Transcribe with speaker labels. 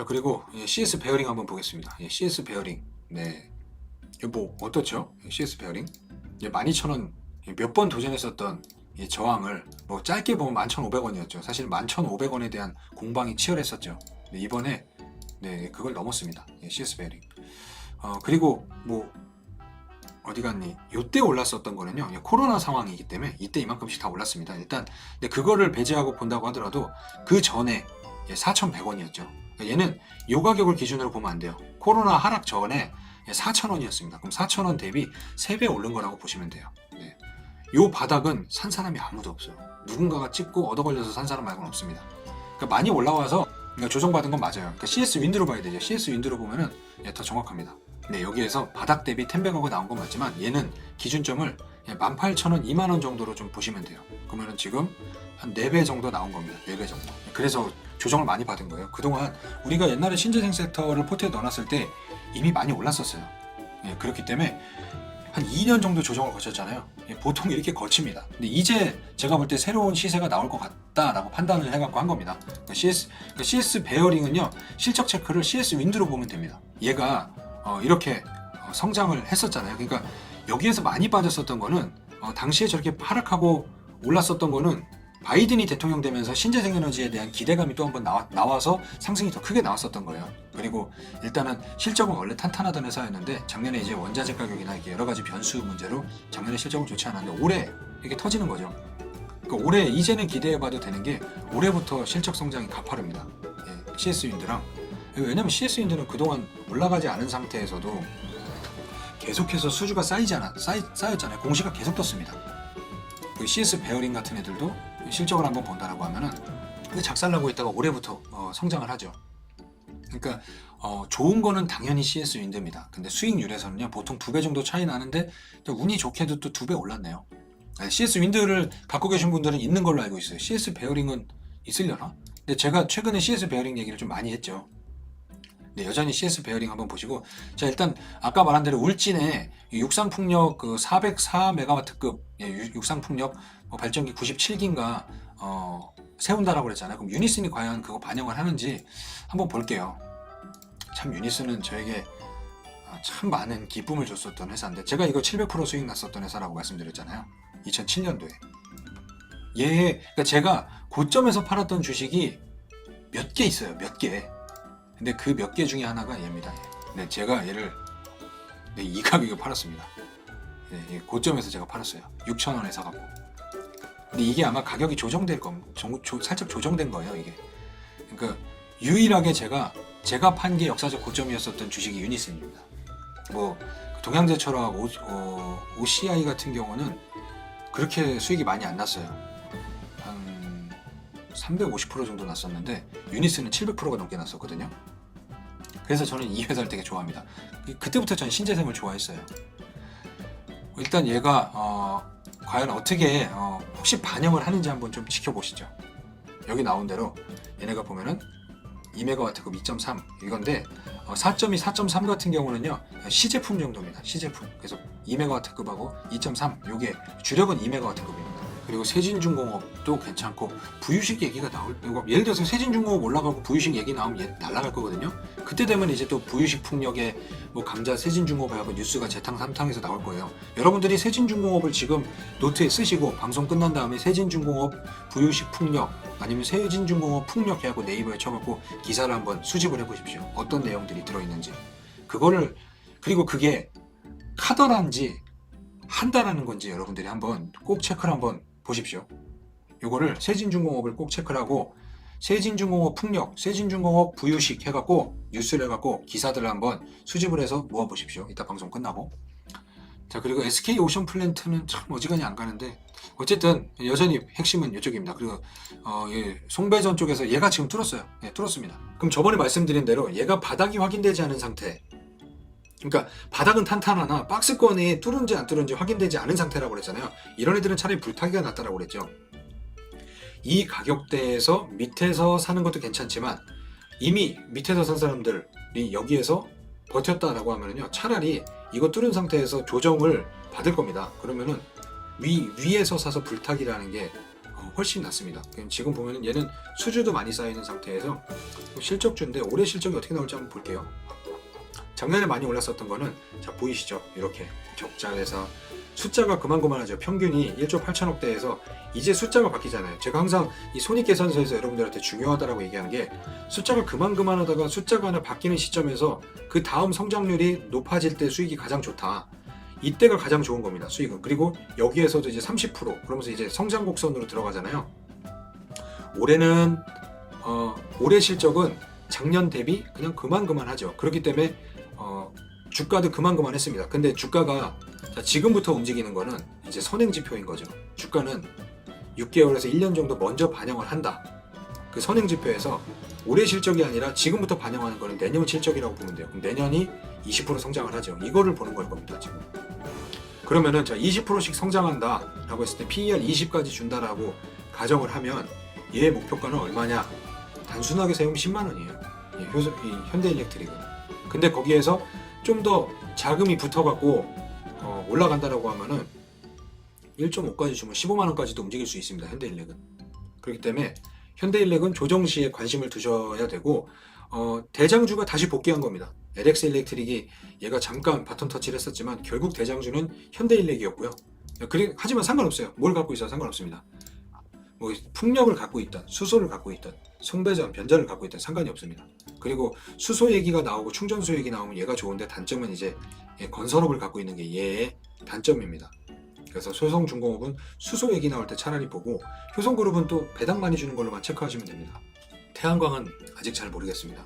Speaker 1: 자, 그리고 CS 베어링 한번 보겠습니다. CS 베어링. 네. 이거 뭐 어떻죠? CS 베어링. 12,000원 몇 번 도전했었던 이 저항을 뭐 짧게 보면 11,500원이었죠. 사실 11,500원에 대한 공방이 치열했었죠. 네, 이번에 네, 그걸 넘었습니다. CS 베어링. 그리고 뭐 어디 갔니? 요때 올랐었던 거는요. 코로나 상황이기 때문에 이때 이만큼씩 다 올랐습니다. 일단 근데 그거를 배제하고 본다고 하더라도 그 전에 4,100원이었죠. 얘는 요 가격을 기준으로 보면 안 돼요. 코로나 하락 전에 4,000원이었습니다. 그럼 4,000원 대비 3배 오른 거라고 보시면 돼요. 네. 요 바닥은 산 사람이 아무도 없어요. 누군가가 찍고 얻어 걸려서 산 사람 말고는 없습니다. 그러니까 많이 올라와서 조정받은 건 맞아요. 그러니까 CS 윈드로 봐야 되죠. CS 윈드로 보면은 더 정확합니다. 네, 여기에서 바닥 대비 10배가가 나온 건 맞지만 얘는 기준점을 18,000원, 2만원 정도로 좀 보시면 돼요. 그러면은 지금 한 4배 정도 나온 겁니다. 4배 정도. 그래서 조정을 많이 받은 거예요. 그동안 우리가 옛날에 신재생 섹터를 포트에 넣어놨을 때 이미 많이 올랐었어요. 그렇기 때문에 한 2년 정도 조정을 거쳤잖아요. 보통 이렇게 거칩니다. 근데 이제 제가 볼 때 새로운 시세가 나올 것 같다라고 판단을 해갖고 한 겁니다. CS 베어링은요, 실적 체크를 CS 윈드로 보면 됩니다. 얘가 이렇게 성장을 했었잖아요. 그러니까 여기에서 많이 빠졌었던 거는 당시에 저렇게 하락하고 올랐었던 거는 바이든이 대통령 되면서 신재생 에너지에 대한 기대감이 또 한번 나와서 상승이 더 크게 나왔었던 거예요. 그리고 일단은 실적은 원래 탄탄하던 회사였는데 작년에 이제 원자재 가격이나 이렇게 여러 가지 변수 문제로 작년에 실적은 좋지 않았는데 올해 이렇게 터지는 거죠. 그러니까 올해 이제는 기대해봐도 되는 게 올해부터 실적 성장이 가파릅니다. CS 윈드랑. 왜냐면 CS 윈드는 그동안 올라가지 않은 상태에서도 계속해서 수주가 쌓였잖아요. 공시가 계속 떴습니다. 그 CS 베어링 같은 애들도 실적을 한번 본다라고 하면은 근데 작살나고 있다가 올해부터 성장을 하죠. 그러니까 좋은 거는 당연히 CS 윈드입니다. 근데 수익률에서는요 보통 2배 정도 차이 나는데 운이 좋게도 또 2배 올랐네요. CS 윈드를 갖고 계신 분들은 있는 걸로 알고 있어요. CS 베어링은 있으려나? 근데 제가 최근에 CS 베어링 얘기를 좀 많이 했죠. 네, 여전히 CS 베어링 한번 보시고, 자, 일단 아까 말한 대로 울진에 육상풍력 그 404메가와트급 육상풍력 발전기 97기인가 세운다라고 그랬잖아요. 그럼 유니슨이 과연 그거 반영을 하는지 한번 볼게요. 참 유니슨은 저에게 참 많은 기쁨을 줬었던 회사인데 제가 이거 700% 수익 났었던 회사라고 말씀드렸잖아요. 2007년도에. 그러니까 제가 고점에서 팔았던 주식이 몇 개 있어요. 몇 개. 근데 그 몇 개 중에 하나가 얘입니다. 네, 제가 얘를 이 가격에 팔았습니다. 네, 고점에서 제가 팔았어요. 6,000원에 사갖고. 근데 이게 아마 가격이 조정될 겁니다. 살짝 조정된 거예요, 이게. 그러니까 유일하게 제가 판 게 역사적 고점이었었던 주식이 유니슨입니다. 뭐 동양제철학, OCI 같은 경우는 그렇게 수익이 많이 안 났어요. 한 350% 정도 났었는데 유니슨은 700%가 넘게 났었거든요. 그래서 저는 이 회사를 되게 좋아합니다. 그때부터 저는 신재생을 좋아했어요. 일단 얘가 과연 어떻게 혹시 반영을 하는지 한번 좀 지켜보시죠. 여기 나온 대로 얘네가 보면은 2메가와트급 2.3 이건데 4.2, 4.3 같은 경우는요 시제품 정도입니다. 시제품. 그래서 2메가와트급하고 2.3 요게 주력은 2메가와트급입니다. 그리고 세진중공업도 괜찮고 부유식 얘기가 나올 예를 들어서 세진중공업 올라가고 부유식 얘기 나오면 얘 날아갈 거거든요. 그때 되면 이제 또 부유식 풍력에 뭐 감자 세진중공업하고 뉴스가 재탕 삼탕해서 나올 거예요. 여러분들이 세진중공업을 지금 노트에 쓰시고 방송 끝난 다음에 세진중공업 부유식 풍력 아니면 세진중공업 풍력 해갖고 네이버에 쳐갖고 기사를 한번 수집을 해보십시오. 어떤 내용들이 들어있는지. 그거를 그리고 그게 카더란지 한다라는 건지 여러분들이 한번 꼭 체크를 한번 보십시오. 요거를 세진중공업을 꼭 체크를 하고 세진중공업 풍력, 세진중공업 부유식 해갖고 뉴스를 해갖고 기사들을 한번 수집을 해서 모아보십시오. 이따 방송 끝나고. 자, 그리고 SK 오션 플랜트는 참 어지간히 안 가는데 어쨌든 여전히 핵심은 이쪽입니다. 그리고 송배전 쪽에서 얘가 지금 뚫었어요. 뚫었습니다. 그럼 저번에 말씀드린 대로 얘가 바닥이 확인되지 않은 상태, 그러니까 바닥은 탄탄하나 박스권이 뚫은지 안 뚫은지 확인되지 않은 상태라고 그랬잖아요. 이런 애들은 차라리 불타기가 낫다라고 그랬죠. 이 가격대에서 밑에서 사는 것도 괜찮지만 이미 밑에서 산 사람들이 여기에서 버텼다라고 하면은요 차라리 이거 뚫은 상태에서 조정을 받을 겁니다. 그러면은 위에서 사서 불타기라는 게 훨씬 낫습니다. 지금 보면은 얘는 수주도 많이 쌓이는 상태에서 실적주인데 올해 실적이 어떻게 나올지 한번 볼게요. 작년에 많이 올랐었던 거는 자 보이시죠? 이렇게 적자회사 숫자가 그만하죠. 평균이 1조 8천억대에서 이제 숫자가 바뀌잖아요. 제가 항상 이 손익계산서에서 여러분들한테 중요하다라고 얘기한 게 숫자가 그만하다가 숫자가 하나 바뀌는 시점에서 그 다음 성장률이 높아질 때 수익이 가장 좋다. 이때가 가장 좋은 겁니다. 수익은. 그리고 여기에서도 이제 30% 그러면서 이제 성장 곡선으로 들어가잖아요. 올해는 올해 실적은 작년 대비 그냥 그만하죠. 그렇기 때문에 주가도 그만했습니다. 근데 주가가 지금부터 움직이는 거는 이제 선행지표인 거죠. 주가는 6개월에서 1년 정도 먼저 반영을 한다. 그 선행지표에서 올해 실적이 아니라 지금부터 반영하는 거는 내년 실적이라고 보면 돼요. 그럼 내년이 20% 성장을 하죠. 이거를 보는 걸 겁니다. 지금. 그러면은 자 20%씩 성장한다 라고 했을 때 PER 20까지 준다라고 가정을 하면 얘의 목표가는 얼마냐? 단순하게 세우면 10만 원이에요. 이 현대일렉트릭은. 근데 거기에서 좀 더 자금이 붙어갖고 올라간다라고 하면은 1.5까지 주면 15만 원까지도 움직일 수 있습니다. 현대일렉은. 그렇기 때문에 현대일렉은 조정 시에 관심을 두셔야 되고 대장주가 다시 복귀한 겁니다. LX 일렉트릭이 얘가 잠깐 바톤 터치를 했었지만 결국 대장주는 현대일렉이었고요. 하지만 상관없어요. 뭘 갖고 있어도 상관없습니다. 뭐 풍력을 갖고 있던, 수소를 갖고 있던, 송배전, 변전을 갖고 있던 상관이 없습니다. 그리고 수소 얘기가 나오고 충전소 얘기 나오면 얘가 좋은데 단점은 이제 건설업을 갖고 있는 게 얘의 단점입니다. 그래서 효성중공업은 수소 얘기 나올 때 차라리 보고 효성그룹은 또 배당 많이 주는 걸로만 체크하시면 됩니다. 태양광은 아직 잘 모르겠습니다.